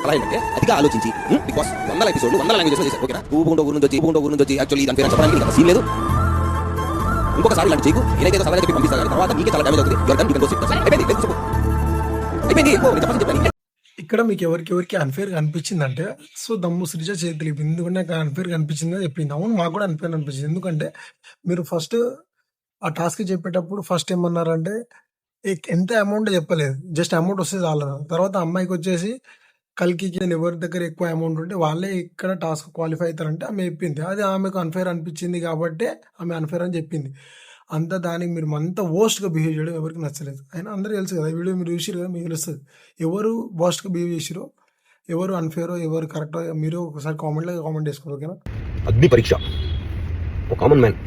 అలా ఏంటంటే అతిగా ఆలోచించి బిగ్ బాస్ 100 ఎపిసోడ్లు 100 లాంగ్వేజెస్ లో చేశారు. ఓకేనా ఊపుకుంటూ ఊరు నుంచి వచ్చి యాక్చువల్లీ దాని పేరు చెప్పడానికి ఇంకా సీన్ లేదు. ఇంకొకసారి ఇలాంటి చేయకు. నేనైతే సరదాగా చెప్పి పంపిస్తాను. తర్వాత నీకే చాలా డ్యామేజ్ అవుతుంది. Your done, you can go SIT. అయిపోయింది. అయిపోయింది. చెప్పండి. ఇక్కడ మీకు ఎవరికి అన్ఫేర్గా అనిపించిందంటే సో దమ్ము శ్రీజ చేతులు ఇప్పింది. ఎందుకంటే నాకు అన్ఫేర్గా అనిపించింది చెప్పింది. అవును, మాకు కూడా అన్ఫేర్ అనిపించింది. ఎందుకంటే మీరు ఫస్ట్ ఆ టాస్క్ చెప్పేటప్పుడు ఫస్ట్ ఏమన్నారంటే ఎంత అమౌంట్ చెప్పలేదు, జస్ట్ అమౌంట్ వస్తే చాలు. తర్వాత అమ్మాయికి వచ్చేసి కలికి ఎవరి దగ్గర ఎక్కువ అమౌంట్ ఉంటే వాళ్ళే ఇక్కడ టాస్క్ క్వాలిఫై అవుతారంటే ఆమె చెప్పింది. అది ఆమెకు అన్ఫేర్ అనిపించింది కాబట్టి ఆమె అన్ఫేర్ అని చెప్పింది. అంతా దానికి మీరు అంత వర్స్ట్గా బిహేవ్ చేయడం ఎవరికి నచ్చలేదు. అయినా అందరూ తెలుసు కదా, ఈ వీడియో మీరు చూసిరు కదా, మీకు తెలుస్తుంది ఎవరు వర్స్ట్గా బిహేవ్ చేసిరో, ఎవరు అన్ఫేరో, ఎవరు కరెక్టో మీరు ఒకసారి కామెంట్లో కామెంట్ చేసుకోరు. ఓకేనా? అగ్ని పరీక్ష. ఒక కామన్ మ్యాన్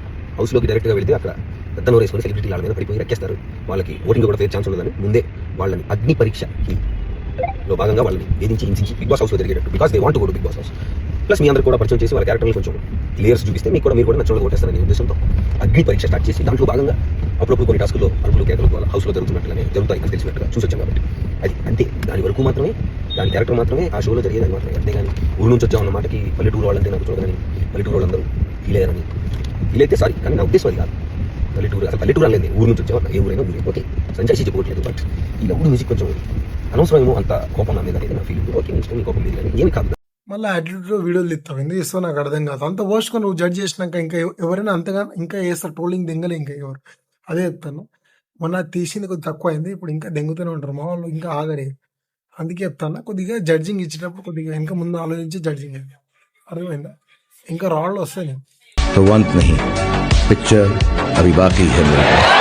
హౌస్లోకి డైరెక్ట్గా వెళ్తే అక్కడ పెద్ద నోరు వేసుకొని సెలబ్రిటీ వాళ్ళ మీద పడిపోయి రెక్కేస్తారు. వాళ్ళకి ఓటింగ్ కూడా ఫేర్ ఛాన్స్ ఉండదని ముందే వాళ్ళని అగ్ని పరీక్షకి లో భాగంగా వాళ్ళని వేధించి హింసించి బిగ్ బాస్ హౌస్లో జరిగేటట్టు, because they want to go to Bigg Boss house. Plus మీ అందరూ కూడా పరిచయం చేసి వాళ్ళ క్యారెక్టర్ని కొంచెం లేయర్స్ చూపిస్తే మీరు కూడా నచ్చడం కొట్టేస్తారనే ఉద్దేశంతో అగ్ని పరీక్ష స్టార్ట్ చేసి దాంట్లో భాగంగా అప్పుడప్పుడు కొన్ని టాస్కుల్లో అరుపులు కేకలు వాళ్ళ హౌస్లో జరుగుతున్నట్టుగానే జరుగుతాయి అని తెలిసినట్టుగా చూసొచ్చాం. కాబట్టి అది అంతే, దాని వరకు మాత్రమే, దాని క్యారెక్టర్ మాత్రమే ఆ షోలో జరిగేది మాత్రమే. అంతేగాని ఊరు నుంచి వచ్చామన్న మాటకి పల్లెటూరు వాళ్ళంటే నాకు చూడగానే పల్లెటూరు వాళ్ళందరూ ఫీల్ అయ్యారని ఫీల్ అయితే సారీ, కానీ నా ఉద్దేశం అది కాదు. పల్లెటూరు అనేది ఊరు నుంచి వచ్చాము, ఏ ఊరైనా ఊరే. ఓకే, సంచాసి చెప్పుకోవట్లేదు. బట్ ఈ లవ్ మ్యూజిక్ కొంచెం అనవసరమేమో అంత కోపం నా మీద అనేది నా ఫీలింగ్. ఓకే, నేను కోపం లేదు కానీ ఏమి కాదు. మళ్ళీ యాటిట్యూడ్లో వీడియోలు తీస్తావు, ఎందుకు ఇస్తావు నాకు అర్థం కాదు. అంత వర్స్ట్గా నువ్వు జడ్జ్ చేసినాక ఇంకా ఎవరైనా అంతగా ఇంకా వేస్తారు, ట్రోలింగ్ దెంగలే ఇంకా ఎవరు. అదే చెప్తాను, మొన్న తీసింది కొద్దిగా తక్కువ అయింది, ఇప్పుడు ఇంకా దెంగుతూనే ఉంటారు మా వాళ్ళు, ఇంకా ఆగరే. అందుకే చెప్తాను, కొద్దిగా జడ్జింగ్ ఇచ్చేటప్పుడు కొద్దిగా ఇంకా ముందు ఆలోచించి జడ్జింగ్ అది. అర్థమైందా? ఇంకా రాళ్ళు వస్తాయి. पिक्चर अभी बाकी है मेरे